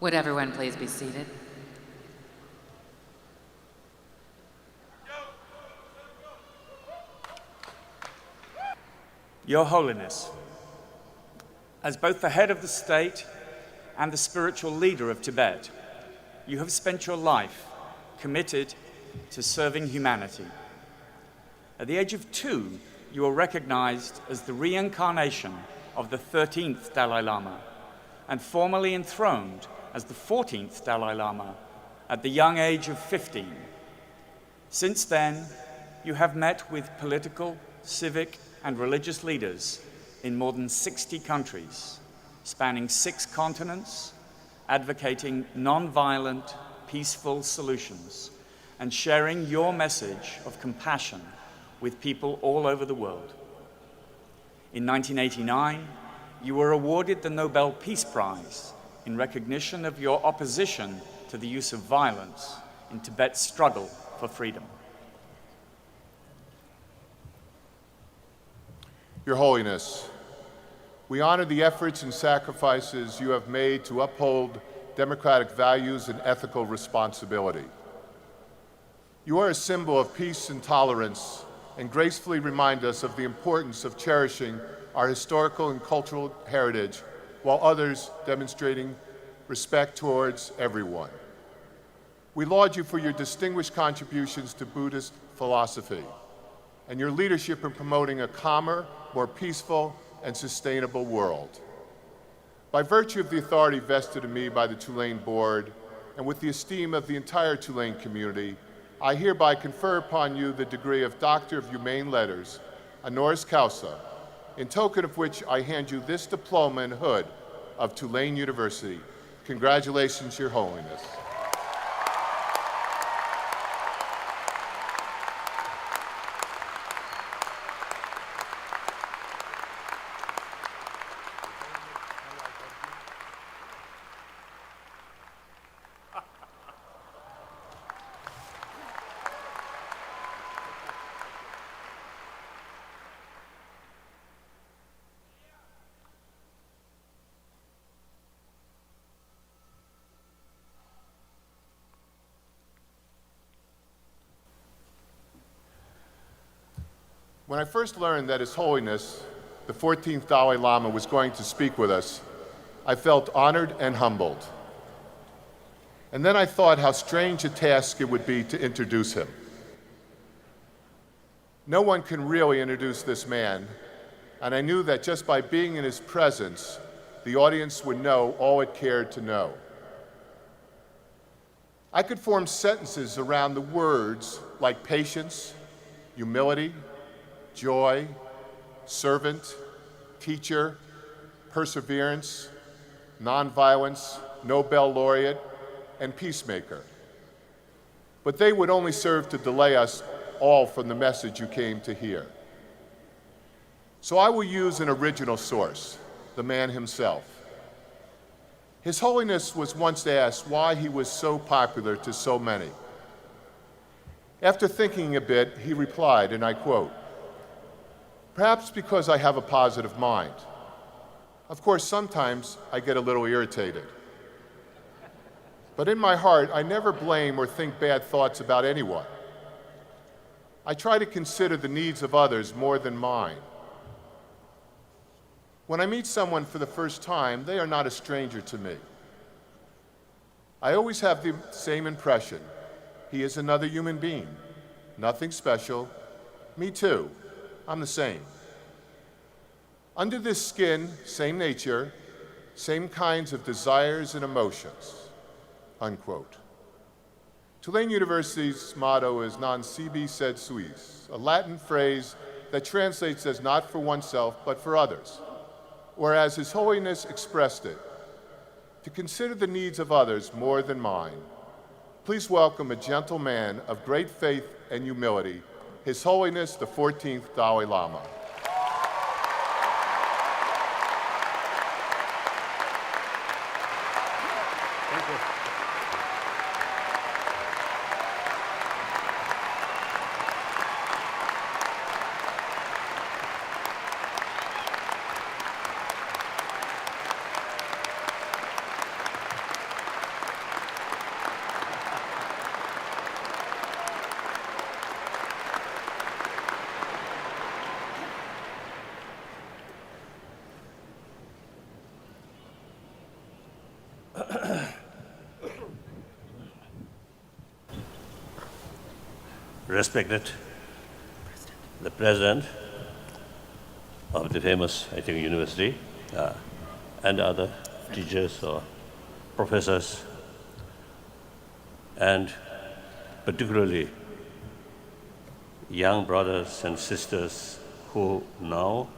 Would everyone please be seated? Your Holiness, as both the head of the state and the spiritual leader of Tibet, you have spent your life committed to serving humanity. At the age of 2, you were recognized as the reincarnation of the 13th Dalai Lama and formally enthroned as the 14th Dalai Lama at the young age of 15. Since then, you have met with political, civic, and religious leaders in more than 60 countries, spanning 6 continents, advocating non-violent, peaceful solutions, and sharing your message of compassion with people all over the world. In 1989, you were awarded the Nobel Peace Prize in recognition of your opposition to the use of violence in Tibet's struggle for freedom. Your Holiness, we honor the efforts and sacrifices you have made to uphold democratic values and ethical responsibility. You are a symbol of peace and tolerance and gracefully remind us of the importance of cherishing our historical and cultural heritage while others demonstrating respect towards everyone. We laud you for your distinguished contributions to Buddhist philosophy and your leadership in promoting a calmer, more peaceful, and sustainable world. By virtue of the authority vested in me by the Tulane Board, and with the esteem of the entire Tulane community, I hereby confer upon you the degree of Doctor of Humane Letters, honoris causa, in token of which I hand you this diploma and hood of Tulane University. Congratulations, Your Holiness. When I first learned that His Holiness, the 14th Dalai Lama, was going to speak with us, I felt honored and humbled. And then I thought how strange a task it would be to introduce him. No one can really introduce this man, and I knew that just by being in his presence, the audience would know all it cared to know. I could form sentences around the words like patience, humility, joy, servant, teacher, perseverance, nonviolence, Nobel laureate, and peacemaker. But they would only serve to delay us all from the message you came to hear. So I will use an original source, the man himself. His Holiness was once asked why he was so popular to so many. After thinking a bit, he replied, and I quote, "Perhaps because I have a positive mind. Of course, sometimes I get a little irritated. But in my heart, I never blame or think bad thoughts about anyone. I try to consider the needs of others more than mine. When I meet someone for the first time, they are not a stranger to me. I always have the same impression. He is another human being. Nothing special. Me too. I'm the same. Under this skin, same nature, same kinds of desires and emotions." Unquote. Tulane University's motto is Non sibi sed suis, a Latin phrase that translates as not for oneself, but for others. Or as His Holiness expressed it, to consider the needs of others more than mine. Please welcome a gentle man of great faith and humility, His Holiness the 14th Dalai Lama. Thank you. respected the president of the famous, I think, university, and other teachers or professors, and particularly young brothers and sisters who now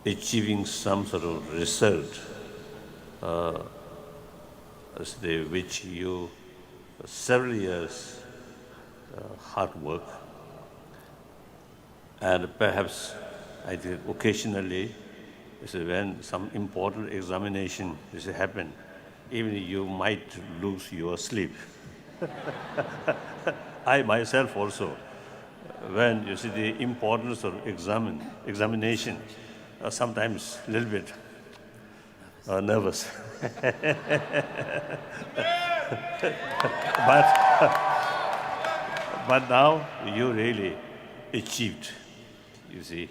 achieving some sort of result, which you several years hard work, and perhaps I think occasionally when some important examination is happen, even you might lose your sleep. I myself also, when you see the importance of examination, sometimes a little bit nervous. but now you really achieved, you see,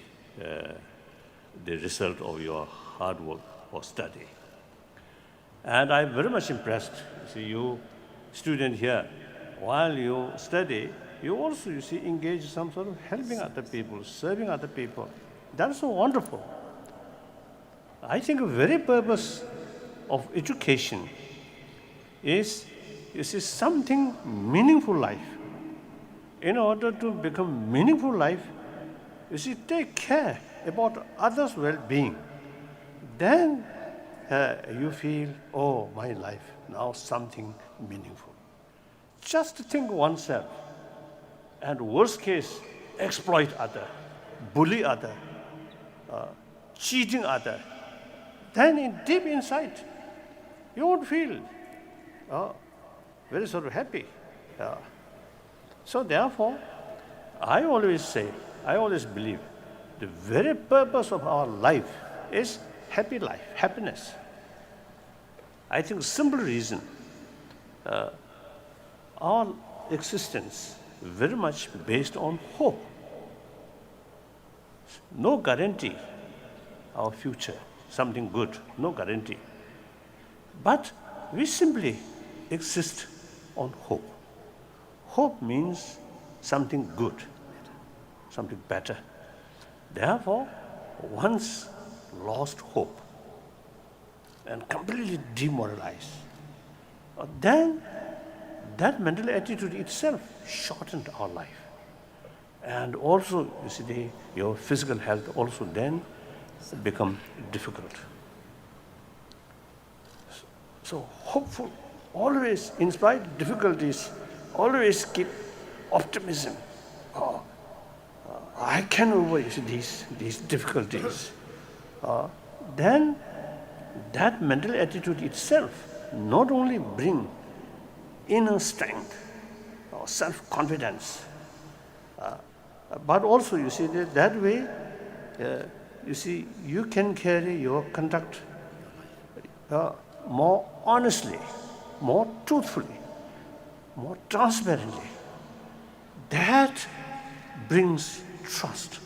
the result of your hard work or study. And I'm very much impressed. You see, you student here, while you study, you also, you see, engage some sort of helping other people, serving other people. That's so wonderful. I think the very purpose of education is, you see, something meaningful life. In order to become meaningful life, you see, take care about others' well-being. Then you feel, oh, my life, now something meaningful. Just think oneself, and worst case, exploit other, bully other, cheating other. Then deep inside, you won't feel very sort of happy. So therefore, I always say, I always believe, the very purpose of our life is happy life, happiness. I think the simple reason, our existence very much based on hope. No guarantee our future, something good, no guarantee. But we simply exist on hope. Hope means something good, something better. Therefore, once lost hope and completely demoralized, then that mental attitude itself shortened our life. And also, you see, your physical health also then become difficult. So hopeful, always, in spite of difficulties, always keep optimism. I can overcome these difficulties. Then that mental attitude itself not only bring inner strength or self-confidence, but also, you see, that way, you see, you can carry your conduct more honestly, more truthfully, more transparently. That brings trust.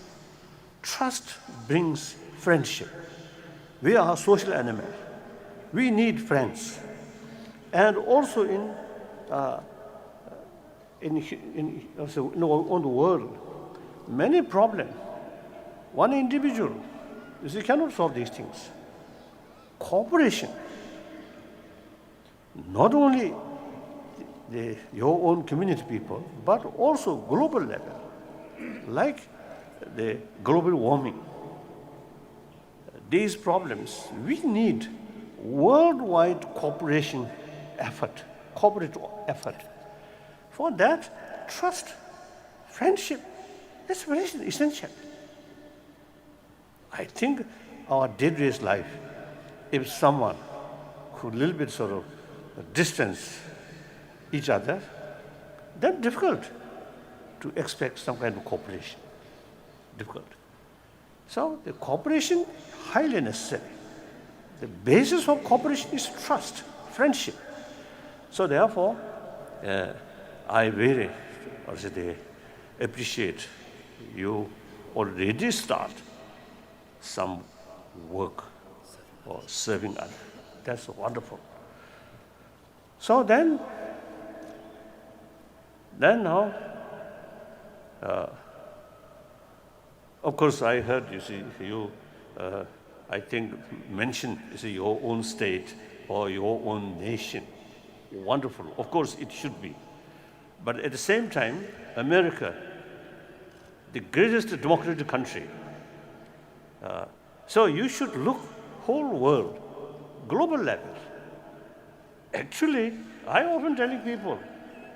Trust brings friendship. We are a social animal. We need friends. And also on the world, many problems, one individual, you see, cannot solve these things. Cooperation, not only your own community people, but also global level, like the global warming. These problems, we need worldwide cooperation effort, cooperative effort. For that, trust, friendship, that's very essential. I think our day-to-day life, if someone who a little bit sort of distance each other, then difficult to expect some kind of cooperation. Difficult. So the cooperation, highly necessary. The basis of cooperation is trust, friendship. So therefore, I very appreciate you already start some work or serving others. That's wonderful. So then now, Of course, I heard, you, I think, mention, your own state or your own nation. Wonderful. Of course, it should be. But at the same time, America, the greatest democratic country. So you should look whole world, global level. Actually, I often telling people,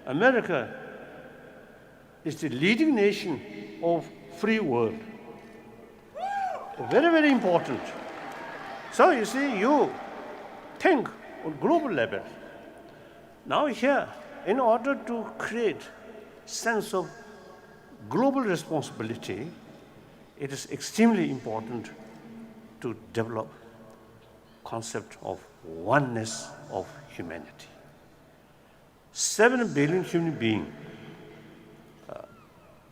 America is the leading nation of free world. Very, very important. So you see, you think on global level. Now here, in order to create sense of global responsibility, it is extremely important to develop concept of oneness of humanity. 7 billion human beings,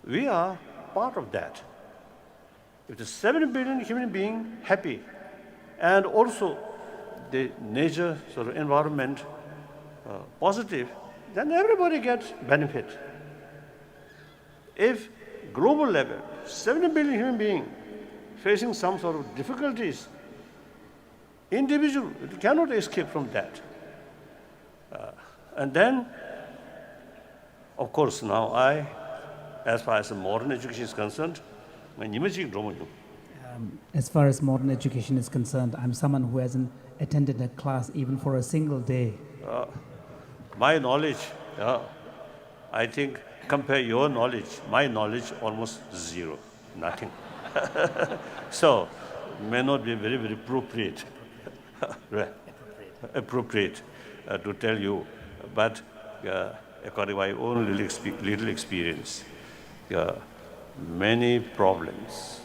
we are part of that. If the 7 billion human beings happy, and also the nature, sort of environment positive, then everybody gets benefit. If global level, 7 billion human beings facing some sort of difficulties, individual cannot escape from that. And then, of course, now as far as the modern education is concerned, As far as modern education is concerned, I'm someone who hasn't attended a class even for a single day. my knowledge, I think, compare your knowledge, my knowledge almost zero, nothing. So, may not be very, very appropriate, appropriate to tell you, but according to my own little experience, many problems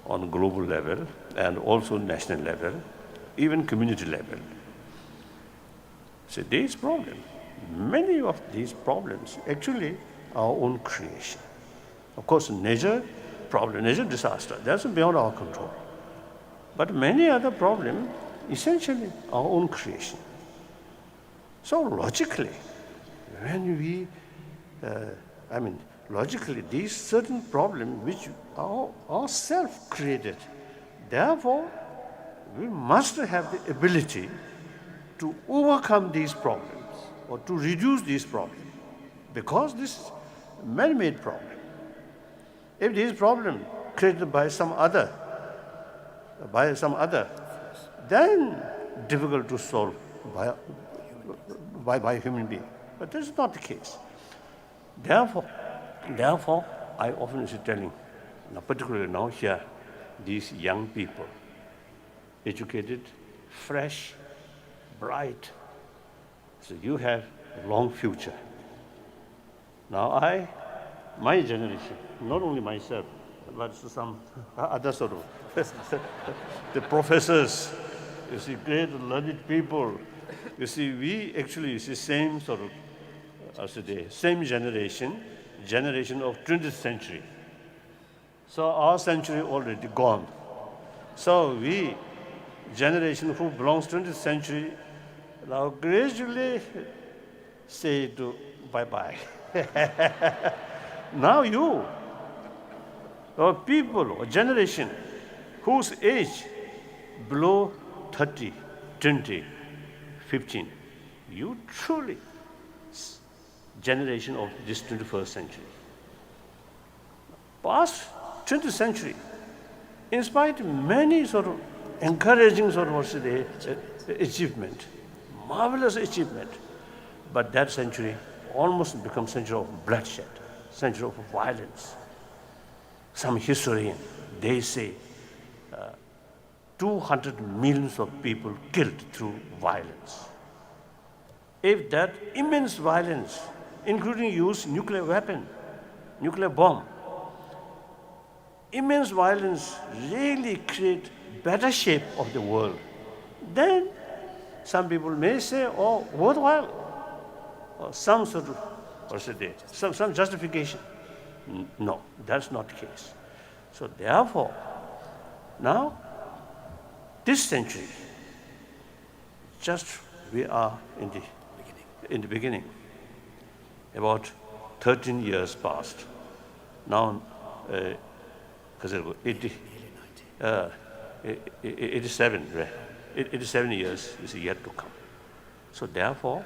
on global level and also national level, even community level. So these problems, many of these problems actually our own creation. Of course, nature problem, nature disaster, that's beyond our control. But many other problems, essentially our own creation. So logically, when we, logically, these certain problems which are self-created, therefore, we must have the ability to overcome these problems or to reduce these problems, because this is man-made problem. If this problem created by some other, then difficult to solve by human being. But this is not the case. Therefore, I often is telling, particularly now here, these young people, educated, fresh, bright, so you have a long future. Now my generation, not only myself, but some other sort of, the professors, you see, great learned people, you see, we actually is the same sort of, same generation of 20th century. So our century already gone. So we, generation who belongs to 20th century, now gradually say to bye-bye. Now you, or people, or generation whose age below 30, 20, 15, you truly generation of this 21st century. Past 20th century, in spite of many sort of encouraging sort of achievement, marvelous achievement, but that century almost becomes century of bloodshed, century of violence. Some historian, they say 200 millions of people killed through violence. If that immense violence, including use nuclear weapon, nuclear bomb, immense violence really create better shape of the world, then some people may say, oh, worthwhile, or some sort of, some justification. No, that's not the case. So therefore, now, this century, just we are in the beginning. About 13 years past. Now, 87, right? 87 years is yet to come. So therefore,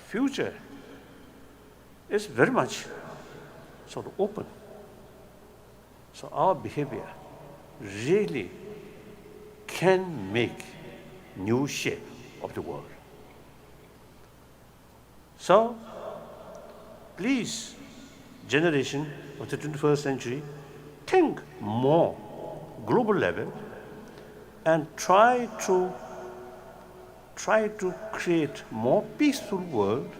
future is very much sort of open. So our behavior really can make new shape of the world. So please, generation of the 21st century, think more global level and try to create more peaceful world.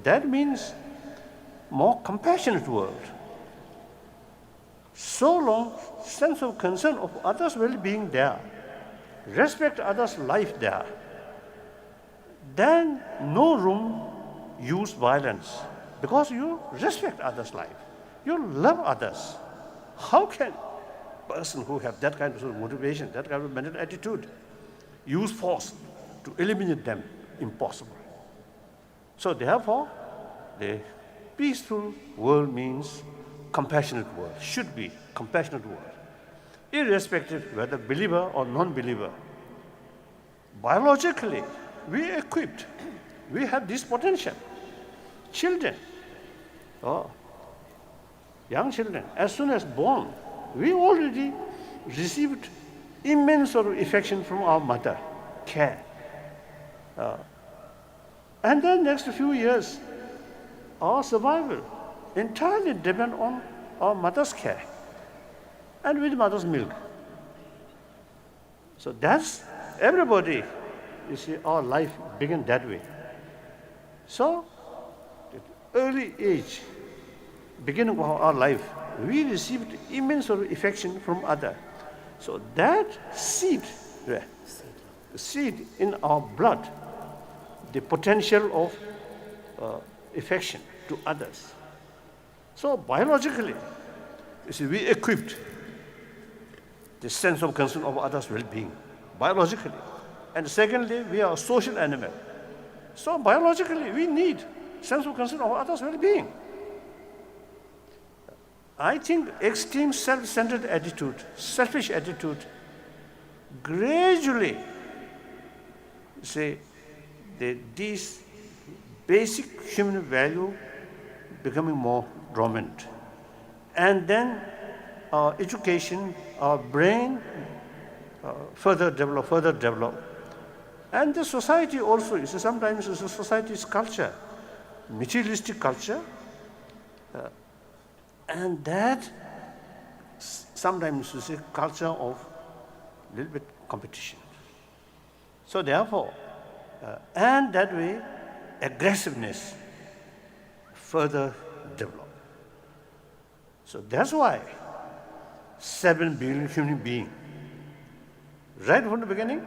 That means more compassionate world. So long sense of concern of others' well-being there, respect others' life there, then no room use violence, because you respect others' life, you love others. How can a person who have that kind of motivation, that kind of mental attitude, use force to eliminate them? Impossible. So therefore, the peaceful world means compassionate world, should be compassionate world, irrespective whether believer or non-believer. Biologically, we are equipped. We have this potential. Children, young children, as soon as born, we already received immense sort of affection from our mother, care. And then next few years, our survival entirely depend on our mother's care and with mother's milk. So that's everybody, you see, our life began that way. So, at early age, beginning of our life, we received immense sort of affection from others. So that seed, the seed in our blood, the potential of affection to others. So biologically, you see, we equipped the sense of concern of others' well-being, biologically. And secondly, we are a social animal. So biologically, we need sense of concern of others' well-being. I think extreme self-centered attitude, selfish attitude, gradually, say, these basic human value becoming more dominant. And then our education, our brain further develop. And the society also, you see, sometimes the society's culture, materialistic culture, and that sometimes you see culture of a little bit competition. So therefore, and that way, aggressiveness further develop. So that's why 7 billion human beings, right from the beginning,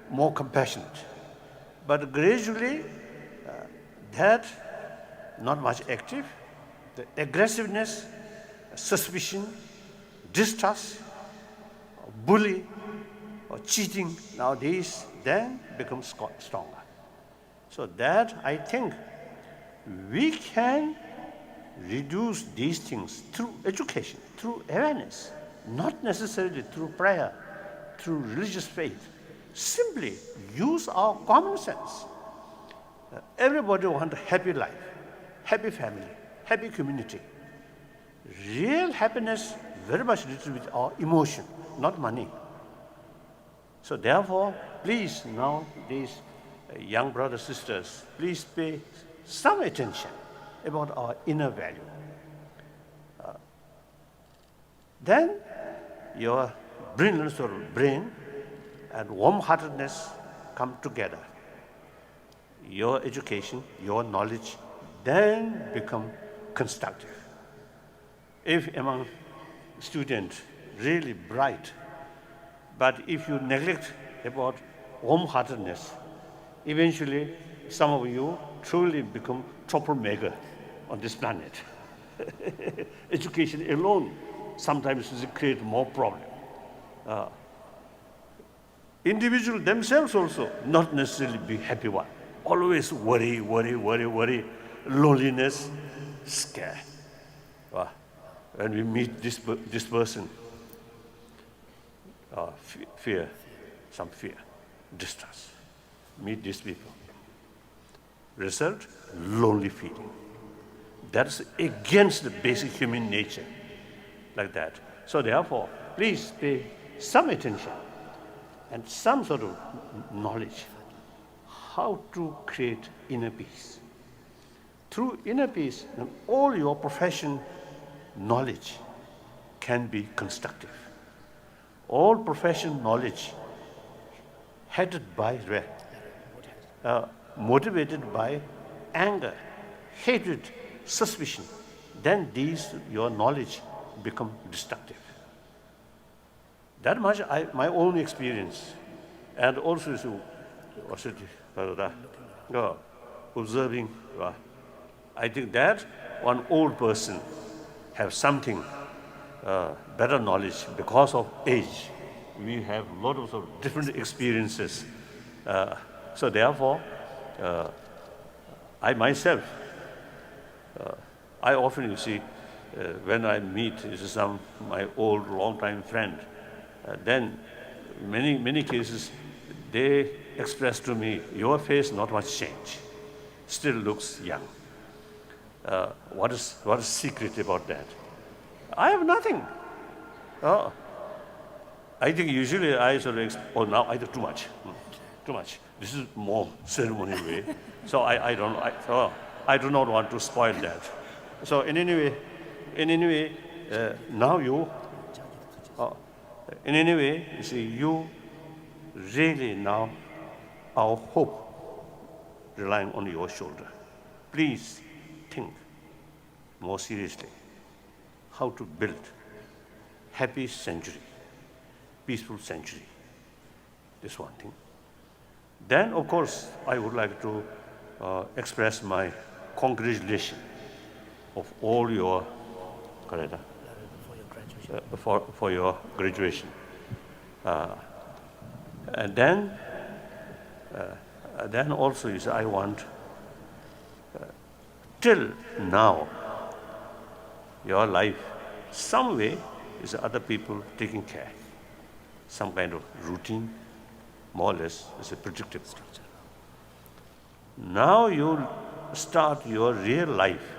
more compassionate. But gradually, that not much active, the aggressiveness, suspicion, distrust, bully, or cheating nowadays, then becomes stronger. So that, I think, we can reduce these things through education, through awareness, not necessarily through prayer, through religious faith. Simply use our common sense. Everybody wants a happy life, happy family, happy community. Real happiness very much related with our emotion, not money. So therefore, please now, these young brothers, sisters, please pay some attention about our inner value. Then your brilliance or brain and warm-heartedness come together. Your education, your knowledge, then become constructive. If among students really bright, but if you neglect about warm-heartedness, eventually some of you truly become troublemaker on this planet. Education alone sometimes create more problem. Individuals themselves also not necessarily be happy one. Always worry, loneliness, scare. when we meet this person, fear, some fear, distrust. Meet these people. Result, lonely feeling. That's against the basic human nature, like that. So therefore, please pay some attention and some sort of knowledge how to create inner peace. Through inner peace, all your profession knowledge can be constructive. All profession knowledge headed by motivated by anger, hatred, suspicion, then your knowledge become destructive. That much my own experience, and also observing. I think that one old person have something better knowledge because of age. We have a lot of different experiences. So therefore, I myself, I often, you see, when I meet my old long-time friend, then many cases, they express to me, your face not much change, still looks young. What is secret about that? I have nothing. I think usually I sort of, now I do too much. Too much. This is more ceremonial way. So I do not want to spoil that. So in any way, now you see, you really now, our hope relying on your shoulder. Please think more seriously how to build happy century, peaceful century. This one thing. Then, of course, I would like to express my congratulations of all your for your graduation. And then also, you say, I want till now your life some way is other people taking care, some kind of routine, more or less is a predictable structure. Now you start your real life.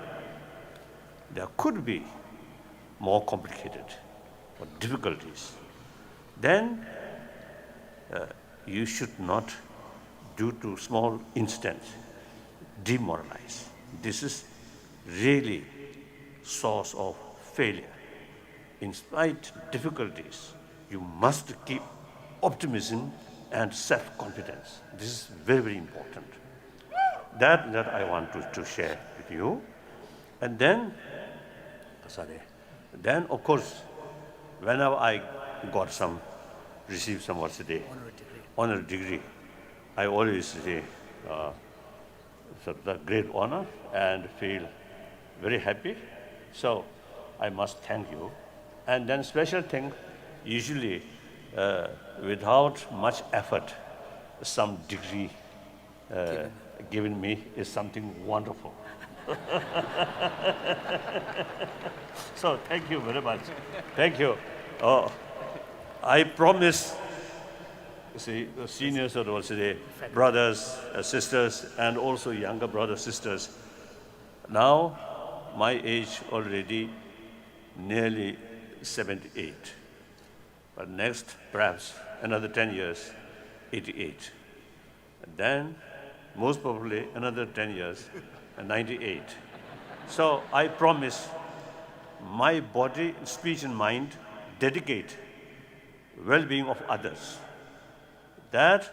There could be more complicated or difficulties. Then you should not, due to small incidents, demoralize. This is really source of failure. In spite of difficulties, you must keep optimism and self-confidence. This is very, very important. That I want to share with you. And then, of course, whenever I received some honor degree, I always say, the great honor and feel very happy. So I must thank you. And then special thing, usually without much effort, some degree given me is something wonderful. So thank you very much. Thank you. I promise, see, the seniors are also the brothers, sisters, and also younger brothers, sisters. Now, my age already nearly 78. But next, perhaps another 10 years, 88. And then, most probably another 10 years, 98. So I promise my body, speech, and mind dedicate well-being of others. That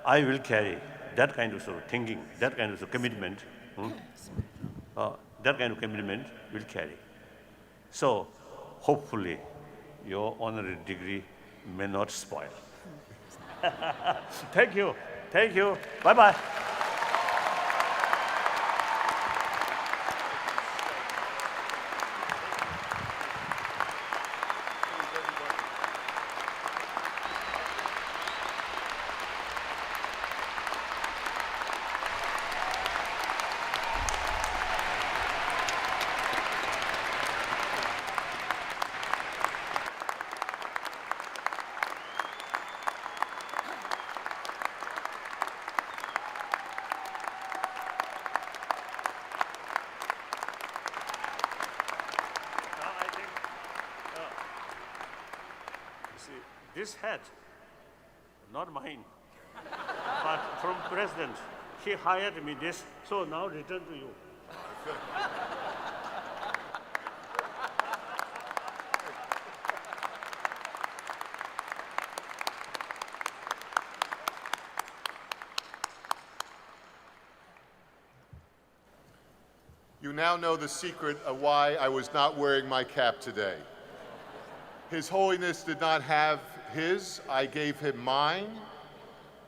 I will carry that kind of sort of thinking, that kind of commitment. That kind of commitment will carry. So hopefully your honorary degree may not spoil. Thank you. Thank you. Bye-bye. this hat, not mine, but from President. He hired me this, so now return to you. You now know the secret of why I was not wearing my cap today. His Holiness did not have his, I gave him mine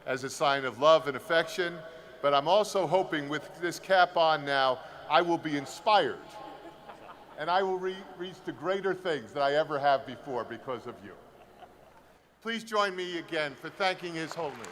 as a sign of love and affection, but I'm also hoping with this cap on now, I will be inspired and I will reach to greater things than I ever have before because of you. Please join me again for thanking His Holiness.